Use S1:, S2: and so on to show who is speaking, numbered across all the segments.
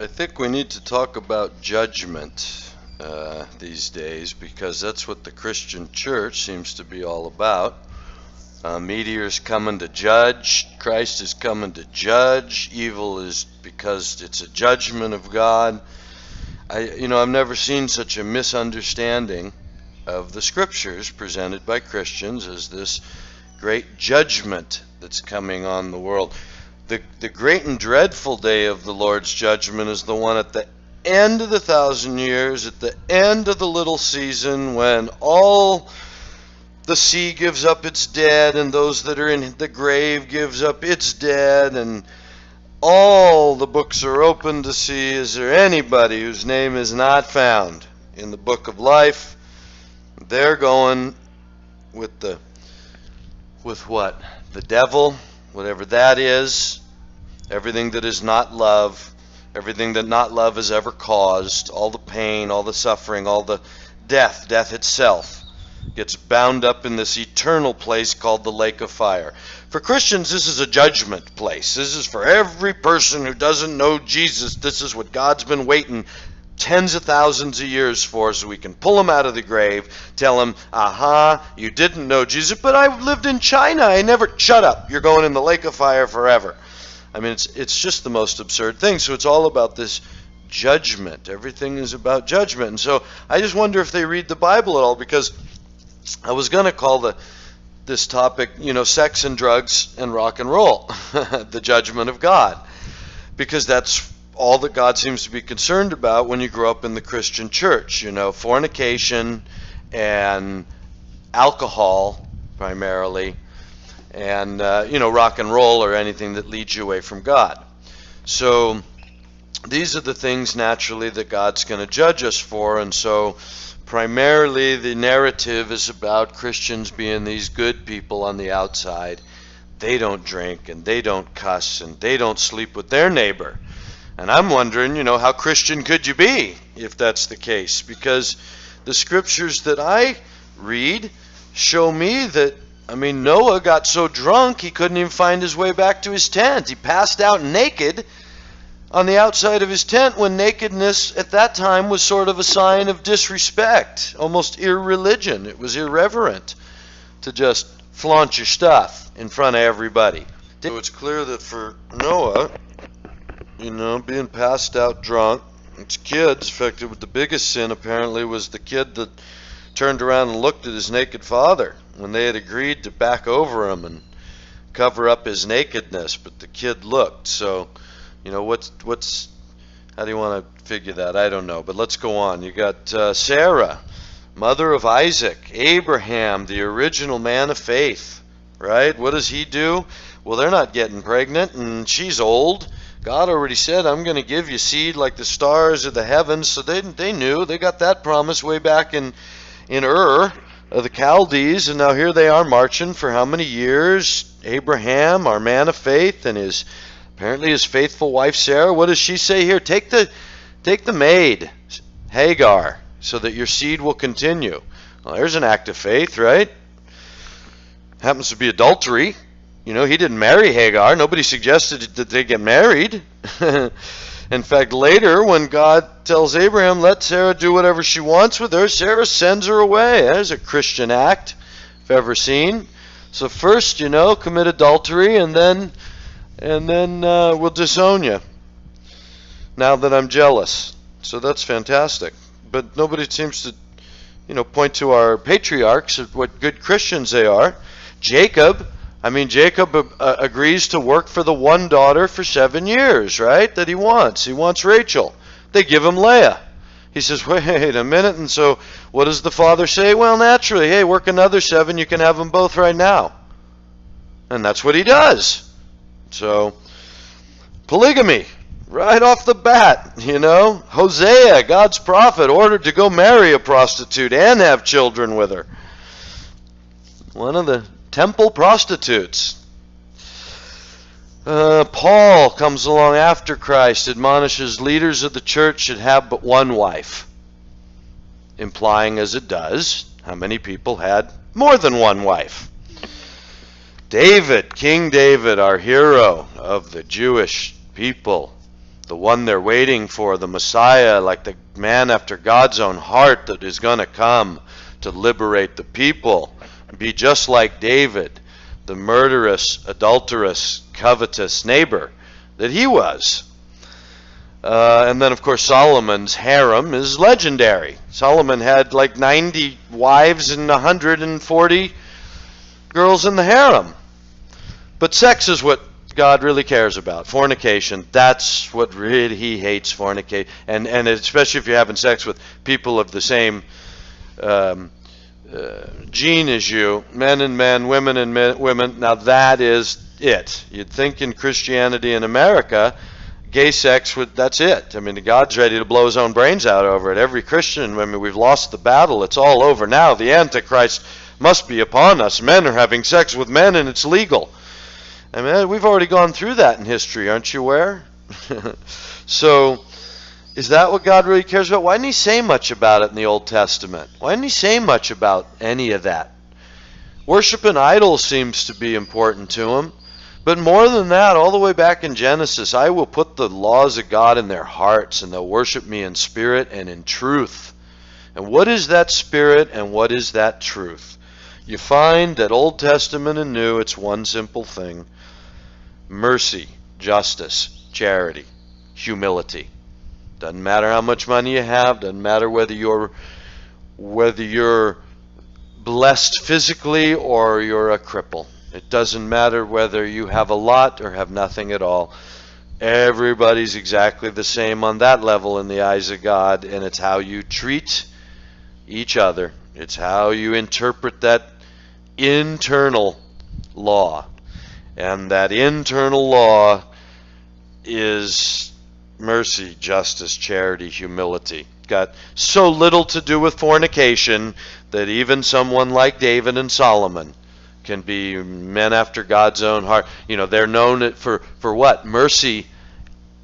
S1: I think we need to talk about judgment these days because that's what the Christian church seems to be all about. Meteor's coming to judge. Christ is coming to judge. Evil is because it's a judgment of God. I've never seen such a misunderstanding of the scriptures presented by Christians as this great judgment that's coming on the world. The great and dreadful day of the Lord's judgment is the one at the end of the 1,000 years, at the end of the little season, when all the sea gives up its dead, and those that are in the grave gives up its dead, and all the books are open to see, is there anybody whose name is not found in the book of life? They're going with what? The devil, whatever that is, everything that is not love, everything that not love has ever caused, all the pain, all the suffering, all the death itself gets bound up in this eternal place called the lake of fire. For Christians, this is a judgment place. This is for every person who doesn't know Jesus. This is what God's been waiting tens of thousands of years for, so we can pull them out of the grave, tell them, you didn't know Jesus, but I lived in China. I never, shut up. You're going in the lake of fire forever. I mean, it's just the most absurd thing. So it's all about this judgment. Everything is about judgment. And so I just wonder if they read the Bible at all, because I was going to call this topic, sex and drugs and rock and roll, the judgment of God, because that's all that God seems to be concerned about when you grow up in the Christian church. Fornication and alcohol primarily, and rock and roll or anything that leads you away from God. So these are the things naturally that God's going to judge us for. And so primarily the narrative is about Christians being these good people on the outside. They don't drink and they don't cuss and they don't sleep with their neighbor. And I'm wondering, how Christian could you be if that's the case? Because the scriptures that I read show me that, Noah got so drunk he couldn't even find his way back to his tent. He passed out naked on the outside of his tent, when nakedness at that time was sort of a sign of disrespect, almost irreligion. It was irreverent to just flaunt your stuff in front of everybody. So it's clear that for Noah, being passed out drunk, it's kids. In fact, the biggest sin apparently was the kid that turned around and looked at his naked father when they had agreed to back over him and cover up his nakedness, but the kid looked. So, what's how do you want to figure that? I don't know, but let's go on. You got Sarah, mother of Isaac, Abraham, the original man of faith, right? What does he do? Well, they're not getting pregnant, and she's old. God already said, I'm going to give you seed like the stars of the heavens. So they knew. They got that promise way back in Ur of the Chaldees. And now here they are marching for how many years? Abraham, our man of faith, and apparently his faithful wife Sarah. What does she say here? Take the maid, Hagar, so that your seed will continue. Well, there's an act of faith, right? Happens to be adultery. He didn't marry Hagar. Nobody suggested that they get married. In fact, later when God tells Abraham, let Sarah do whatever she wants with her, Sarah sends her away. There's a Christian act if ever seen. So first, commit adultery, and then we'll disown you now that I'm jealous. So that's fantastic. But nobody seems to, point to our patriarchs of what good Christians they are. Jacob agrees to work for the one daughter for 7 years, right, that he wants. He wants Rachel. They give him Leah. He says, wait a minute. And so what does the father say? Well, naturally, hey, work another 7. You can have them both right now. And that's what he does. So polygamy, right off the bat, Hosea, God's prophet, ordered to go marry a prostitute and have children with her. One of the temple prostitutes. Paul comes along after Christ, admonishes leaders of the church should have but one wife, implying, as it does, how many people had more than one wife. David, King David, our hero of the Jewish people, the one they're waiting for, the Messiah, like the man after God's own heart that is going to come to liberate the people, be just like David, the murderous, adulterous, covetous neighbor that he was. And then, of course, Solomon's harem is legendary. Solomon had like 90 wives and 140 girls in the harem. But sex is what God really cares about. Fornication, that's what really he hates, fornication. And especially if you're having sex with people of the same gene as you, men and men, women and women. Now that is it. You'd think in Christianity in America, gay sex, that's it. I mean, God's ready to blow his own brains out over it. Every Christian, I mean, we've lost the battle. It's all over now. The Antichrist must be upon us. Men are having sex with men and it's legal. I mean, we've already gone through that in history, aren't you aware? So, is that what God really cares about? Why didn't he say much about it in the Old Testament? Why didn't he say much about any of that? Worshiping idols seems to be important to him. But more than that, all the way back in Genesis, I will put the laws of God in their hearts, and they'll worship me in spirit and in truth. And what is that spirit and what is that truth? You find that Old Testament and New, it's one simple thing. Mercy, justice, charity, humility. Doesn't matter how much money you have, doesn't matter whether you're blessed physically or you're a cripple. It doesn't matter whether you have a lot or have nothing at all. Everybody's exactly the same on that level in the eyes of God, and it's how you treat each other. It's how you interpret that internal law. And that internal law is mercy, justice, charity, humility. Got so little to do with fornication that even someone like David and Solomon can be men after God's own heart. You know, they're known for what? Mercy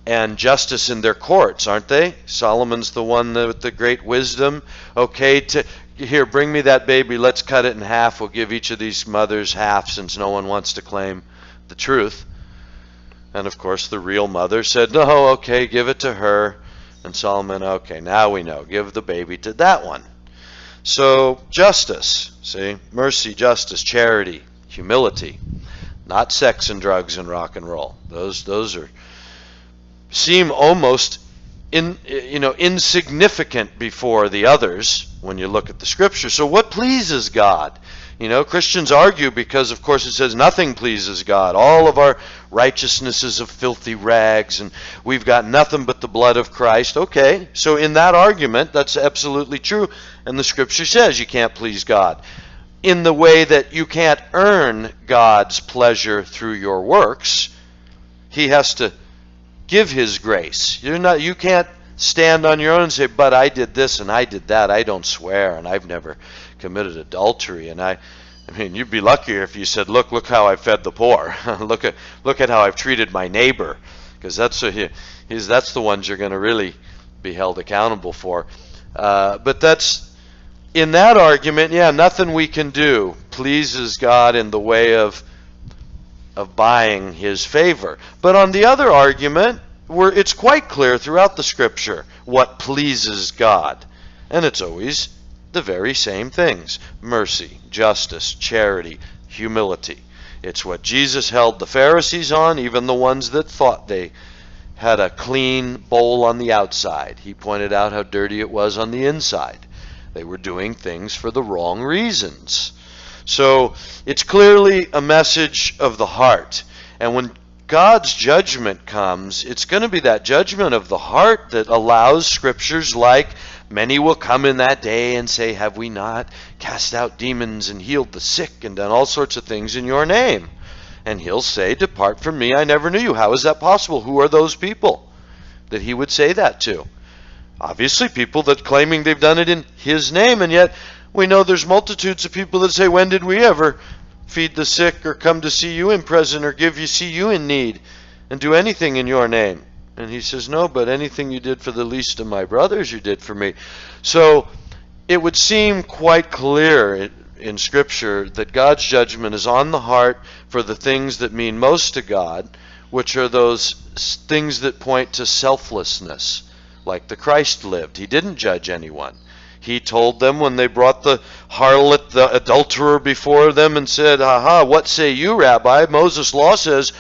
S1: and justice in their courts, aren't they? Solomon's the one with the great wisdom. Okay, here, bring me that baby. Let's cut it in half. We'll give each of these mothers half since no one wants to claim the truth. And of course the real mother said, no, okay, give it to her. And Solomon, okay, now we know. Give the baby to that one. So justice, see, mercy, justice, charity, humility, not sex and drugs and rock and roll. Those seem almost insignificant before the others when you look at the scripture. So what pleases God? You know, Christians argue because, of course, it says nothing pleases God. All of our righteousness is of filthy rags, and we've got nothing but the blood of Christ. Okay, so in that argument, that's absolutely true. And the scripture says you can't please God in the way that you can't earn God's pleasure through your works. He has to give his grace. You can't stand on your own and say, but I did this and I did that. I don't swear and I've never committed adultery. And I mean, you'd be luckier if you said, look how I fed the poor. look at how I've treated my neighbor. Because that's the ones you're going to really be held accountable for. But that's, in that argument, yeah, nothing we can do pleases God in the way of buying his favor. But on the other argument, it's quite clear throughout the scripture what pleases God. And it's always the very same things: mercy, justice, charity, humility. It's what Jesus held the Pharisees on, even the ones that thought they had a clean bowl on the outside. He pointed out how dirty it was on the inside. They were doing things for the wrong reasons. So it's clearly a message of the heart. And when God's judgment comes, it's going to be that judgment of the heart that allows scriptures like, many will come in that day and say, have we not cast out demons and healed the sick and done all sorts of things in your name? And he'll say, depart from me, I never knew you. How is that possible? Who are those people that he would say that to? Obviously people that claiming they've done it in his name, and yet we know there's multitudes of people that say, when did we ever feed the sick or come to see you in prison or see you in need and do anything in your name? And he says, no, but anything you did for the least of my brothers, you did for me. So it would seem quite clear in Scripture that God's judgment is on the heart for the things that mean most to God, which are those things that point to selflessness, like the Christ lived. He didn't judge anyone. He told them when they brought the harlot, the adulterer, before them and said, "Aha, what say you, Rabbi? Moses' law says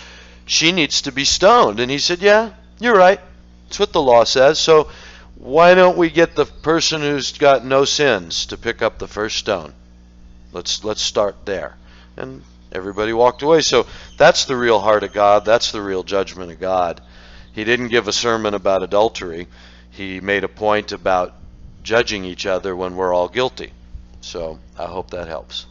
S1: she needs to be stoned." And he said, "Yeah, you're right. That's what the law says. So why don't we get the person who's got no sins to pick up the first stone? Let's start there." And everybody walked away. So that's the real heart of God. That's the real judgment of God. He didn't give a sermon about adultery. He made a point about judging each other when we're all guilty. So I hope that helps.